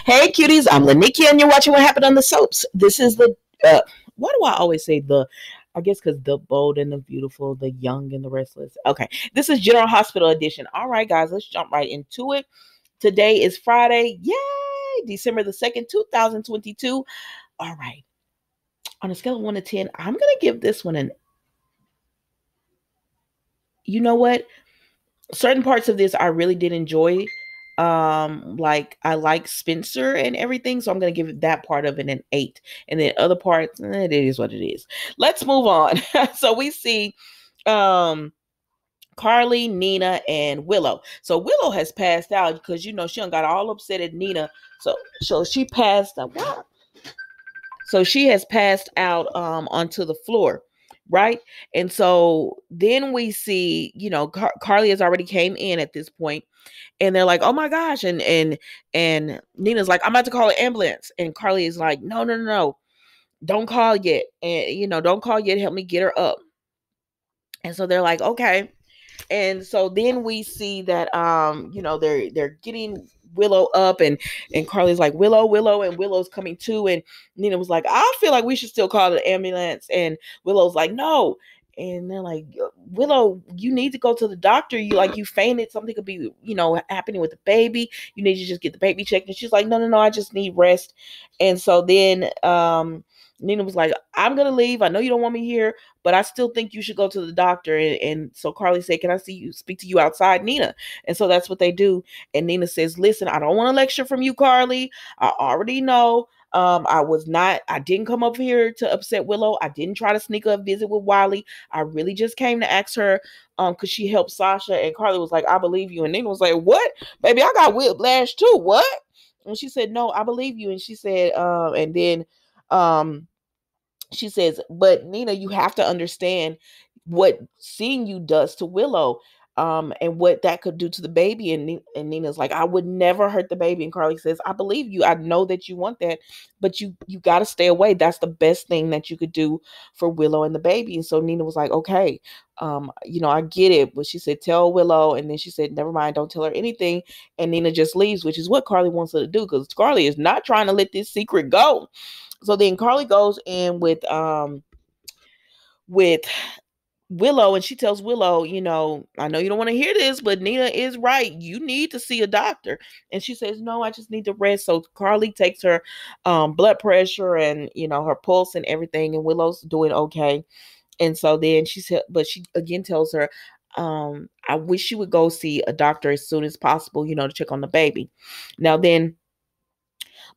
Hey cuties, I'm Lanikia and you're watching What Happened on the Soaps. This is the, why do I always say the, I guess because the bold and the beautiful, the young and the restless. Okay, this is General Hospital Edition. All right, guys, let's jump right into it. Today is Friday. Yay! December the 2nd, 2022. All right, on a scale of 1 to 10, I'm going to give this one an, you know what? Certain parts of this I really did enjoy. Like I like Spencer and everything, so I'm gonna give that part of it an 8. And then other parts, it is what it is. Let's move on. So we see um Carly, Nina, and Willow. So Willow has passed out because she done got all upset at Nina. So she passed out. Wow. So she has passed out onto the floor, right? And so then we see, Carly has already came in at this point, and they're like, "Oh my gosh!" And Nina's like, "I'm about to call an ambulance," and Carly is like, "No, no, no, no, don't call yet, and don't call yet. Help me get her up." And so they're like, "Okay." And so then we see that they're getting Willow up, and Carly's like, Willow, and Willow's coming too, and Nina was like, I feel like we should still call the ambulance, and Willow's like, no. And they're like, Willow, you need to go to the doctor. You fainted. Something could be, happening with the baby. You need to just get the baby checked. And she's like, no, no, no, I just need rest. And so then Nina was like, I'm going to leave. I know you don't want me here, but I still think you should go to the doctor. And so Carly said, can I speak to you outside, Nina? And so that's what they do. And Nina says, listen, I don't want a lecture from you, Carly. I already know. I didn't come up here to upset Willow. I didn't try to sneak a visit with Wiley. I really just came to ask her, because she helped Sasha. And Carly was like, I believe you. And Nina was like, what? Baby, I got whiplash too. What? And she said, no, I believe you. And she said, and then, she says, but Nina, you have to understand what seeing you does to Willow, and what that could do to the baby. And Nina's like, I would never hurt the baby. And Carly says, I believe you. I know that you want that, but you got to stay away. That's the best thing that you could do for Willow and the baby. And so Nina was like, okay, I get it. But she said, tell Willow. And then she said, never mind, don't tell her anything. And Nina just leaves, which is what Carly wants her to do, because Carly is not trying to let this secret go. So then Carly goes in with Willow, and she tells Willow, I know you don't want to hear this, but Nina is right. You need to see a doctor. And she says, no, I just need to rest. So Carly takes her blood pressure and, her pulse and everything, and Willow's doing okay. And so then she said, but she again tells her, I wish you would go see a doctor as soon as possible, to check on the baby. Now then,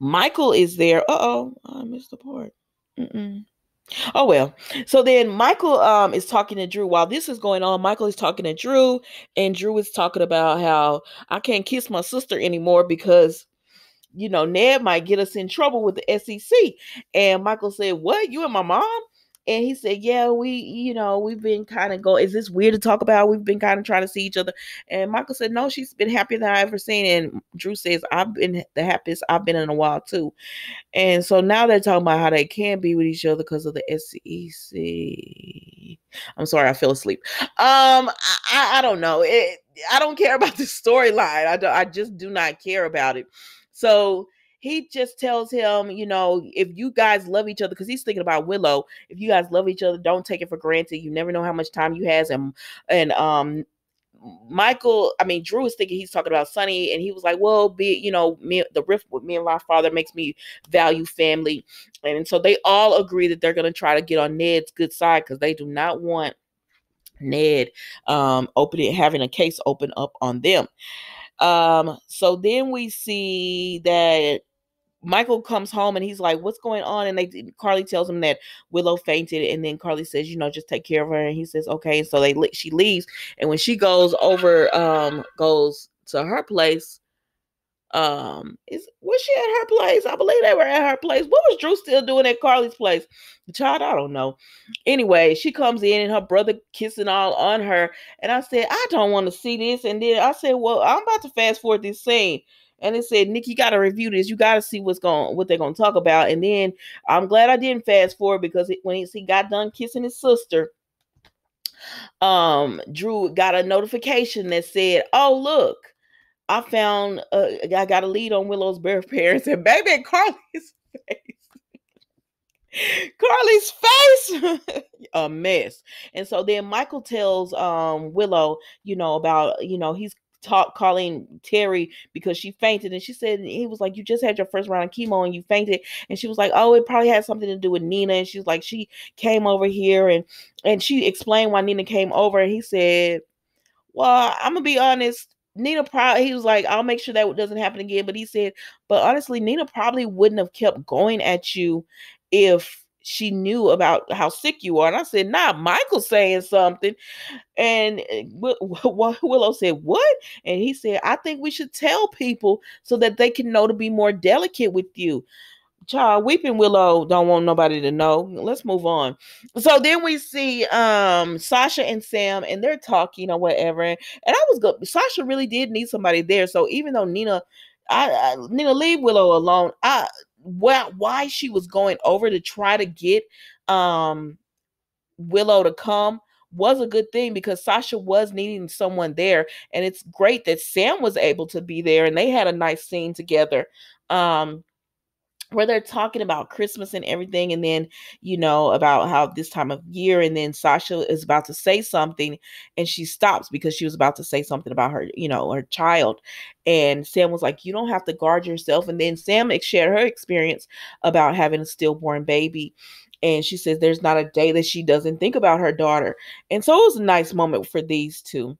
Michael is there. Uh-oh, I missed the part. Oh well. So then Michael is talking to Drew. While this is going on, Michael is talking to Drew, and Drew is talking about how I can't kiss my sister anymore because Ned might get us in trouble with the SEC. And Michael said, what? You and my mom? And he said, yeah, we've been kind of is this weird to talk about? We've been kind of trying to see each other. And Michael said, no, she's been happier than I ever seen. And Drew says, I've been the happiest I've been in a while too. And so now they're talking about how they can't be with each other because of the SEC. I'm sorry, I fell asleep. I don't know. I don't care about the storyline. I just do not care about it. So he just tells him, if you guys love each other, because he's thinking about Willow. If you guys love each other, don't take it for granted. You never know how much time you has. And Drew is thinking he's talking about Sonny, and he was like, well, the rift with me and my father makes me value family. And so they all agree that they're going to try to get on Ned's good side, because they do not want Ned having a case open up on them. So then we see that Michael comes home and he's like, what's going on? And Carly tells him that Willow fainted. And then Carly says, just take care of her. And he says, okay. So she leaves. And when she goes to her place, was she at her place? I believe they were at her place. What was Drew still doing at Carly's place? The child, I don't know. Anyway, she comes in and her brother kissing all on her. And I said, I don't want to see this. And then I said, well, I'm about to fast forward this scene. And it said, Nick, you got to review this. You got to see what they're going to talk about. And then I'm glad I didn't fast forward, because when he got done kissing his sister, Drew got a notification that said, oh, look, I found I got a lead on Willow's birth parents, and baby, Carly's face. Carly's face a mess. And so then Michael tells Willow, about, he's calling Terry because she fainted, and she said, he was like, you just had your first round of chemo and you fainted. And she was like, oh, it probably had something to do with Nina. And she was like, she came over here, and she explained why Nina came over, and he said, well, I'm gonna be honest. Nina probably, he was like, I'll make sure that doesn't happen again. But he said, but honestly, Nina probably wouldn't have kept going at you if she knew about how sick you are. And I said, nah, Michael's saying something. And Willow said, what? And he said, I think we should tell people so that they can know to be more delicate with you. Child, Weeping Willow don't want nobody to know. Let's move on. So then we see Sasha and Sam, and they're talking or whatever. And I was good. Sasha really did need somebody there. So even though Nina leave Willow alone. Why she was going over to try to get Willow to come was a good thing, because Sasha was needing someone there, and it's great that Sam was able to be there, and they had a nice scene together. Where they're talking about Christmas and everything, and then, about how this time of year, and then Sasha is about to say something, and she stops because she was about to say something about her, her child. And Sam was like, you don't have to guard yourself. And then Sam shared her experience about having a stillborn baby. And she says there's not a day that she doesn't think about her daughter. And so it was a nice moment for these two.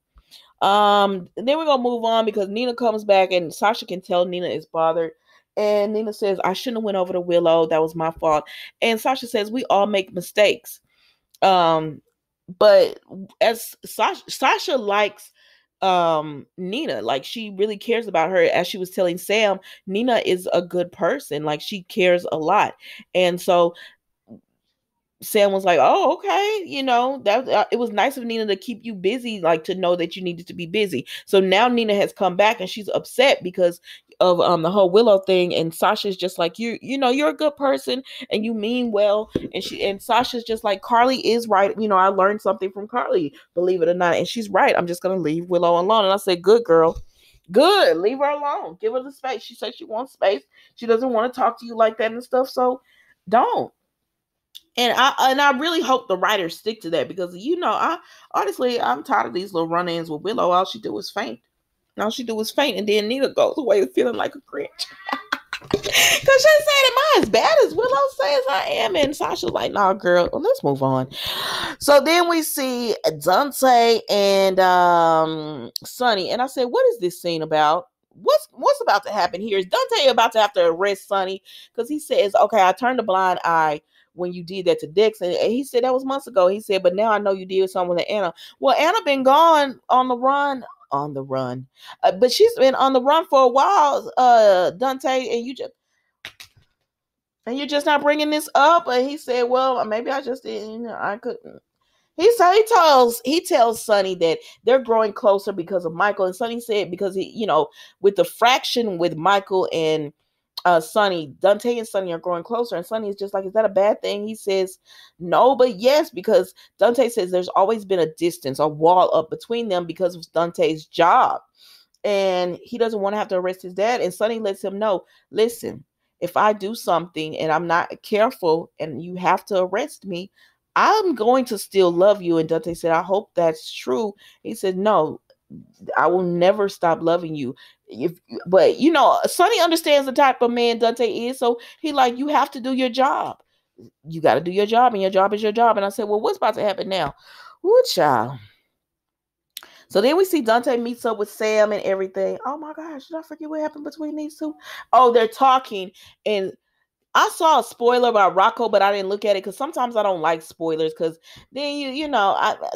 Then we're gonna move on because Nina comes back, and Sasha can tell Nina is bothered. And Nina says, I shouldn't have went over to Willow. That was my fault. And Sasha says, we all make mistakes. But as Sasha likes Nina, like she really cares about her. As she was telling Sam, Nina is a good person. Like she cares a lot. And so Sam was like, oh, okay. That it was nice of Nina to keep you busy, like to know that you needed to be busy. So now Nina has come back, and she's upset because of the whole Willow thing. And Sasha's just like, you're a good person and you mean well. And Sasha's just like, Carly is right. I learned something from Carly, believe it or not. And she's right. I'm just going to leave Willow alone. And I said, good girl. Good. Leave her alone. Give her the space. She said she wants space. She doesn't want to talk to you like that and stuff. So don't. And I really hope the writers stick to that, because I'm tired of these little run-ins with Willow. All she do is faint. And then Nina goes away feeling like a Grinch. Because she said, am I as bad as Willow says I am? And Sasha's like, nah, girl, well, let's move on. So then we see Dante and Sonny. And I said, what is this scene about? What's about to happen here? Is Dante about to have to arrest Sonny? Because he says, okay, I turned a blind eye when you did that to Dix. And he said that was months ago. He said, but now I know you did something to Anna. Well, Anna been gone on the run. But she's been on the run for a while, Dante, and you're just not bringing this up. And he said, well, maybe I just didn't, I couldn't. He tells Sonny that they're growing closer because of Michael. And Sonny said because he, with the fraction with Michael and Sonny, Dante and Sonny are growing closer. And Sonny is just like, is that a bad thing? He says, no, but yes, because Dante says there's always been a distance, a wall up between them because of Dante's job. And he doesn't want to have to arrest his dad. And Sonny lets him know, listen, if I do something and I'm not careful and you have to arrest me, I'm going to still love you. And Dante said, I hope that's true. He said, no, I will never stop loving you. But Sonny understands the type of man Dante is. So he like, you have to do your job. You got to do your job, and your job is your job. And I said, well, what's about to happen now? Ooh, child. So then we see Dante meets up with Sam and everything. Oh my gosh, did I forget what happened between these two? Oh, they're talking, and I saw a spoiler about Rocco, but I didn't look at it because sometimes I don't like spoilers, because then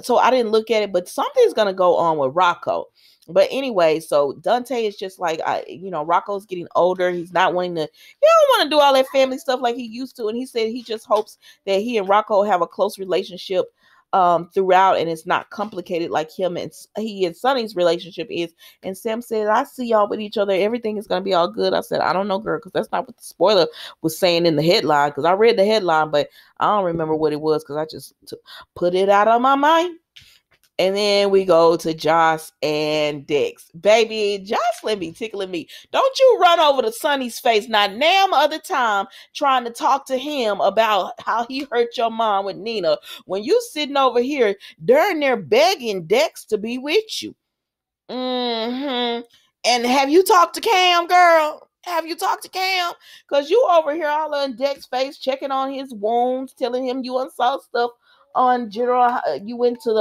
so I didn't look at it, but something's gonna go on with Rocco. But anyway, so Dante is just like, Rocco's getting older. He's not wanting to, he don't want to do all that family stuff like he used to. And he said he just hopes that he and Rocco have a close relationship throughout, and it's not complicated like he and Sonny's relationship is. And Sam said, I see y'all with each other, everything is gonna be all good. I said, I don't know, girl, because that's not what the spoiler was saying in the headline, because I read the headline, but I don't remember what it was because I just put it out of my mind. And then we go to Josh and Dex. Baby, Jocelyn be tickling me. Don't you run over to Sonny's face not damn other time trying to talk to him about how he hurt your mom with Nina when you sitting over here during there begging Dex to be with you. Mm-hmm. And have you talked to Cam, girl? Have you talked to Cam? Because you over here all in Dex's face, checking on his wounds, telling him you unsaw stuff on general. You went to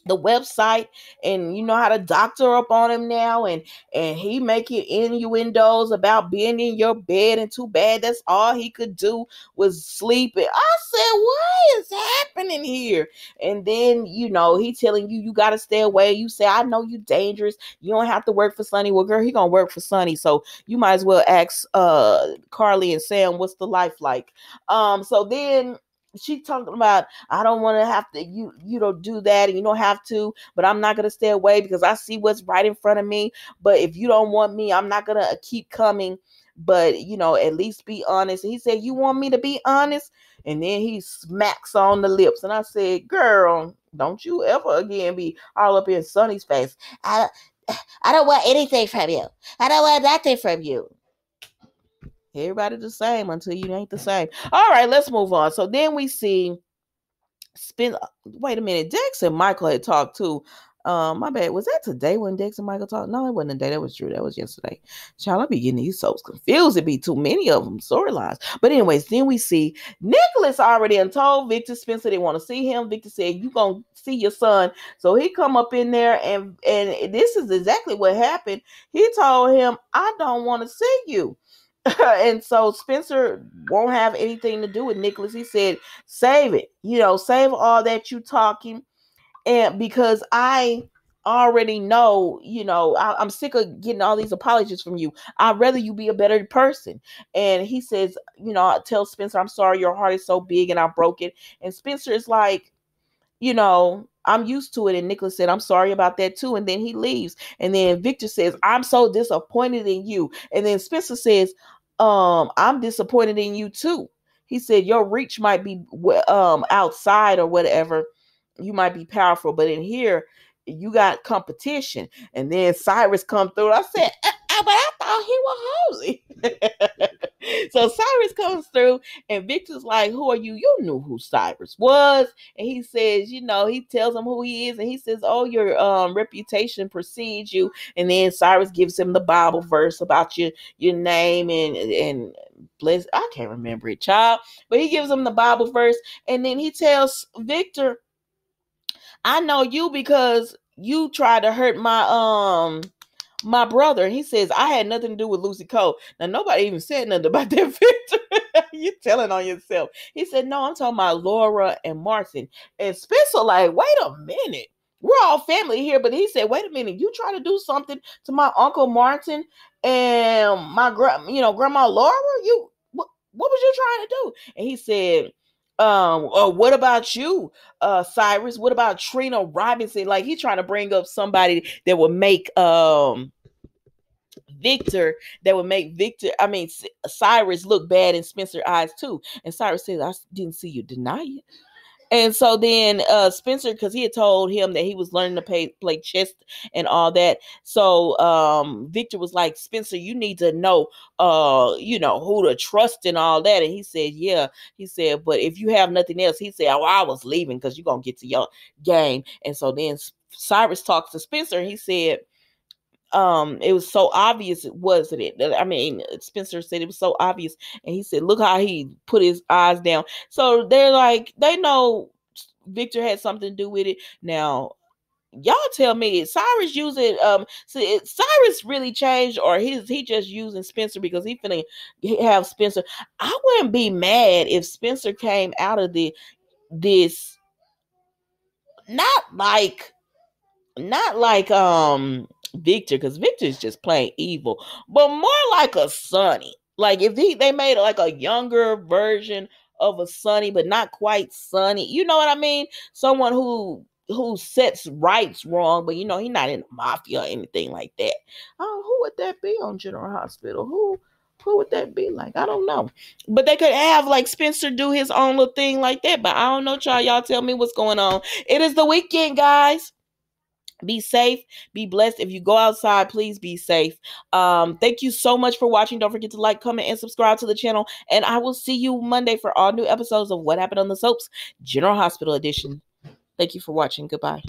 the website and you know how to doctor up on him now, and he making innuendos about being in your bed, and too bad that's all he could do was sleep. And I said, what is happening here? And then he telling you got to stay away. You say, I know you dangerous, you don't have to work for Sonny. Well, girl, he gonna work for Sonny, so you might as well ask Carly and Sam what's the life like. So then she talking about, I don't want to have to, you don't do that, and you don't have to, but I'm not going to stay away because I see what's right in front of me. But if you don't want me, I'm not going to keep coming. But at least be honest. And he said, you want me to be honest? And then he smacks on the lips. And I said, girl, don't you ever again be all up in Sonny's face. I don't want anything from you. I don't want nothing from you. Everybody the same until you ain't the same. All right, let's move on. So then we see wait a minute, Dex and Michael had talked too. My bad. Was that today when Dex and Michael talked? No, it wasn't today. That was true. That was yesterday. Child, I be getting these soaps confused. It'd be too many of them storylines. But anyways, then we see Nicholas already told Victor Spencer they want to see him. Victor said, you gonna see your son. So he come up in there and this is exactly what happened. He told him, I don't want to see you. And so Spencer won't have anything to do with Nicholas. He said, save it, save all that you talking. And because I already know, I'm sick of getting all these apologies from you. I'd rather you be a better person. And he says, I tell Spencer, I'm sorry, your heart is so big and I broke it. And Spencer is like, I'm used to it. And Nicholas said, I'm sorry about that too. And then he leaves. And then Victor says, I'm so disappointed in you. And then Spencer says, I'm disappointed in you too. He said, your reach might be outside or whatever. You might be powerful, but in here, you got competition. And then Cyrus come through. I said, but I thought he was Hosey. So Cyrus comes through and Victor's like, who are you? You knew who Cyrus was. And he says, he tells him who he is. And he says, oh, your reputation precedes you. And then Cyrus gives him the Bible verse about your name and bless. I can't remember it, child. But he gives him the Bible verse. And then he tells Victor, I know you because you tried to hurt my brother. And he says, I had nothing to do with Lucy Cole. Now, nobody even said nothing about that, Victor. You telling on yourself. He said, no, I'm talking about Laura and Martin. And Spencer like, wait a minute. We're all family here. But he said, wait a minute. You try to do something to my Uncle Martin and my Grandma Laura? What was you trying to do? And he said, what about you, Cyrus? What about Trina Robinson? Like, he trying to bring up somebody that would make Cyrus look bad in Spencer's eyes too. And Cyrus says, I didn't see you deny it. And so then Spencer, because he had told him that he was learning to play chess and all that. So Victor was like, Spencer, you need to know, who to trust and all that. And he said, yeah. He said, but if you have nothing else, he said, oh, I was leaving because you're going to get to your game. And so then Cyrus talks to Spencer and he said, it was so obvious, wasn't it? I mean, Spencer said it was so obvious, and he said, look how he put his eyes down. So they're like, they know Victor had something to do with it. Now, y'all tell me, Cyrus using Cyrus really changed, or he just using Spencer because he finna have Spencer. I wouldn't be mad if Spencer came out of this not like Victor, because Victor is just plain evil, but more like a Sonny. Like if they made like a younger version of a Sonny, but not quite Sonny. You know what I mean? Someone who sets rights wrong, but he's not in the mafia or anything like that. Oh, who would that be on General Hospital? What would that be like? I don't know. But they could have like Spencer do his own little thing like that. But I don't know, y'all. Y'all tell me what's going on. It is the weekend, guys. Be safe, be blessed. If you go outside, please be safe. Thank you so much for watching. Don't forget to like, comment, and subscribe to the channel. And I will see you Monday for all new episodes of What Happened on the Soaps General Hospital Edition. Thank you for watching. Goodbye.